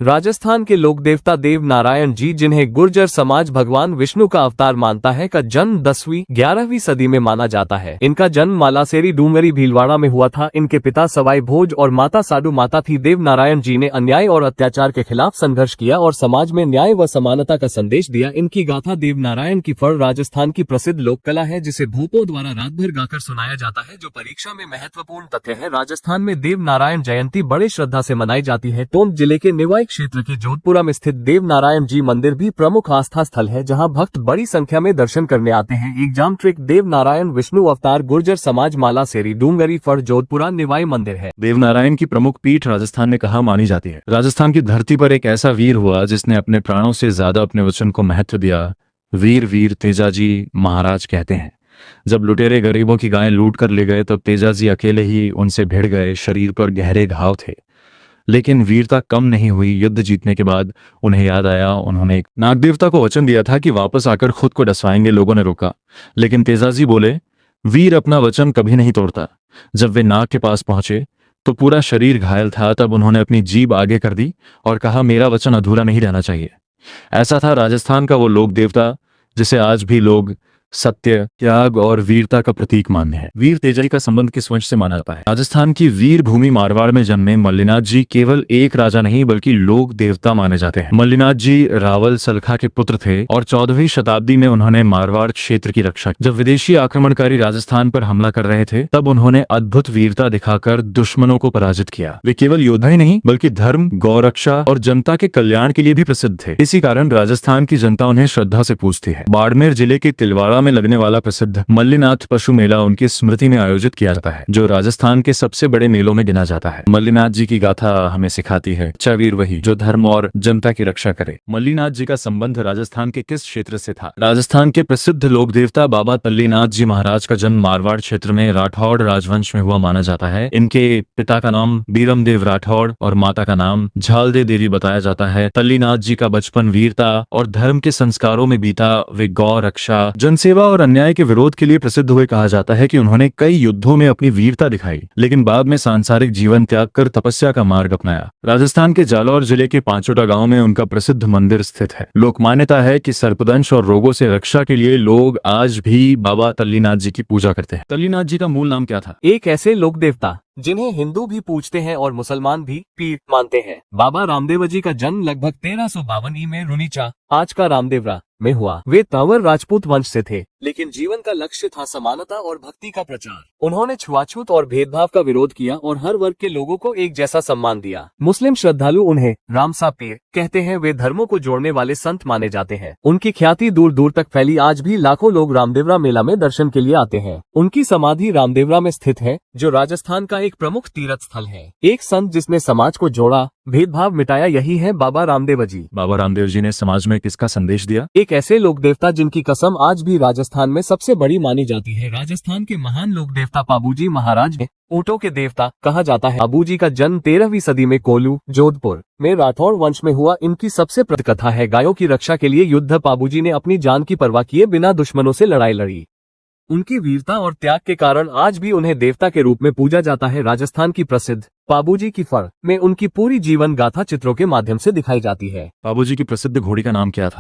राजस्थान के लोक देवता देव नारायण जी, जिन्हें गुर्जर समाज भगवान विष्णु का अवतार मानता है, का जन्म 10वीं 11वीं सदी में माना जाता है। इनका जन्म मालासेरी डूंगरी भीलवाड़ा में हुआ था। इनके पिता सवाई भोज और माता साधु माता थी। देव नारायण जी ने अन्याय और अत्याचार के खिलाफ संघर्ष किया और समाज में न्याय व समानता का संदेश दिया। इनकी गाथा देव नारायण की फड़ राजस्थान की प्रसिद्ध लोक कला है, जिसे भूपों द्वारा रात भर गाकर सुनाया जाता है, जो परीक्षा में महत्वपूर्ण तथ्य है। राजस्थान में देव नारायण जयंती बड़े श्रद्धा से मनाई जाती है। टोंक जिले के निवाई क्षेत्र के जोधपुरा में स्थित देव नारायण जी मंदिर भी प्रमुख आस्था स्थल है, जहां भक्त बड़ी संख्या में दर्शन करने आते हैं। एग्जाम ट्रिक देव नारायण विष्णु अवतार गुर्जर समाज मालासेरी डूंगरी फड़ जोधपुरा निवाई मंदिर है। देव नारायण की प्रमुख पीठ राजस्थान में कहाँ मानी जाती है। राजस्थान की धरती पर एक ऐसा वीर हुआ जिसने अपने प्राणों से ज्यादा अपने वचन को महत्व दिया। वीर तेजाजी महाराज कहते हैं, जब लुटेरे गरीबों की गायें लूट कर ले गए तब तेजाजी अकेले ही उनसे भिड़ गए। शरीर पर गहरे घाव थे, लेकिन वीरता कम नहीं हुई। युद्ध जीतने के बाद उन्हें याद आया, उन्होंने एक नाग देवता को वचन दिया था कि वापस आकर खुद को डसवाएंगे। लोगों ने रोका, लेकिन तेजाजी बोले, वीर अपना वचन कभी नहीं तोड़ता। जब वे नाग के पास पहुंचे तो पूरा शरीर घायल था। तब उन्होंने अपनी जीभ आगे कर दी और कहा, मेरा वचन अधूरा नहीं रहना चाहिए। ऐसा था राजस्थान का वो लोक देवता जिसे आज भी लोग सत्य, त्याग और वीरता का प्रतीक मानते हैं। वीर तेजाजी का संबंध किस वंश से माना जाता है। राजस्थान की वीर भूमि मारवाड़ में जन्मे मल्लिनाथ जी केवल एक राजा नहीं बल्कि लोक देवता माने जाते हैं। मल्लिनाथ जी रावल सलखा के पुत्र थे और 14वीं शताब्दी में उन्होंने मारवाड़ क्षेत्र की रक्षा की। जब विदेशी आक्रमणकारी राजस्थान पर हमला कर रहे थे तब उन्होंने अद्भुत वीरता दिखाकर दुश्मनों को पराजित किया। वे केवल योद्धा ही नहीं बल्कि धर्म, गौरक्षा और जनता के कल्याण के लिए भी प्रसिद्ध थे। इसी कारण राजस्थान की जनता उन्हें श्रद्धा से पूजती है। बाड़मेर जिले के तिलवाड़ा में लगने वाला प्रसिद्ध मल्लिनाथ पशु मेला उनकी स्मृति में आयोजित किया जाता है, जो राजस्थान के सबसे बड़े मेलों में गिना जाता है। मल्लिनाथ जी की गाथा हमें सिखाती है, सच्चा वीर वही जो धर्म और जनता की रक्षा करे। मल्लिनाथ जी का संबंध राजस्थान के किस क्षेत्र से था। राजस्थान के प्रसिद्ध लोक देवता बाबा तल्लीनाथ जी महाराज का जन्म मारवाड़ क्षेत्र में राठौड़ राजवंश में हुआ माना जाता है। इनके पिता का नाम बीरम देव राठौड़ और माता का नाम झालदे देवी बताया जाता है। तल्लीनाथ जी का बचपन वीरता और धर्म के संस्कारों में बीता। वे गौ रक्षा, जनसेवा और अन्याय के विरोध के लिए प्रसिद्ध हुए। कहा जाता है कि उन्होंने कई युद्धों में अपनी वीरता दिखाई, लेकिन बाद में सांसारिक जीवन त्याग कर तपस्या का मार्ग अपनाया। राजस्थान के जालौर जिले के पांचोटा गांव में उनका प्रसिद्ध मंदिर स्थित है। लोक मान्यता है कि सर्पदंश और रोगों से रक्षा के लिए लोग आज भी बाबा तल्लीनाथ जी की पूजा करते हैं। तल्लीनाथ जी का मूल नाम क्या था। एक ऐसे लोक देवता जिन्हें हिंदू भी पूजते हैं और मुसलमान भी पीर मानते हैं। बाबा रामदेव जी का जन्म लगभग 1352 में रुनीचा, आज का रामदेवरा में हुआ। वे तंवर राजपूत वंश से थे, लेकिन जीवन का लक्ष्य था समानता और भक्ति का प्रचार। उन्होंने छुआछूत और भेदभाव का विरोध किया और हर वर्ग के लोगों को एक जैसा सम्मान दिया। मुस्लिम श्रद्धालु उन्हें रामसा पीर कहते हैं। वे धर्मों को जोड़ने वाले संत माने जाते हैं। उनकी ख्याति दूर दूर तक फैली। आज भी लाखों लोग रामदेवरा मेला में दर्शन के लिए आते हैं। उनकी समाधि रामदेवरा में स्थित है, जो राजस्थान का एक प्रमुख तीर्थ स्थल है। एक संत जिसने समाज को जोड़ा, भेदभाव मिटाया, यही है बाबा रामदेव जी। बाबा रामदेव जी ने समाज में किसका संदेश दिया। एक ऐसे लोक देवता जिनकी कसम आज भी राजस्थान में सबसे बड़ी मानी जाती है। राजस्थान के महान लोक देवता पाबूजी महाराज है। ऊंटों के देवता कहा जाता है। पाबूजी का जन्म 13वीं सदी में कोलू जोधपुर में राठौड़ वंश में हुआ। इनकी सबसे प्रसिद्ध कथा है, गायों की रक्षा के लिए युद्ध। पाबूजी ने अपनी जान की परवाह किए बिना दुश्मनों से लड़ाई लड़ी। उनकी वीरता और त्याग के कारण आज भी उन्हें देवता के रूप में पूजा जाता है। राजस्थान की प्रसिद्ध पाबूजी की फड़ में उनकी पूरी जीवन गाथा चित्रों के माध्यम से दिखाई जाती है। पाबूजी की प्रसिद्ध घोड़ी का नाम क्या था।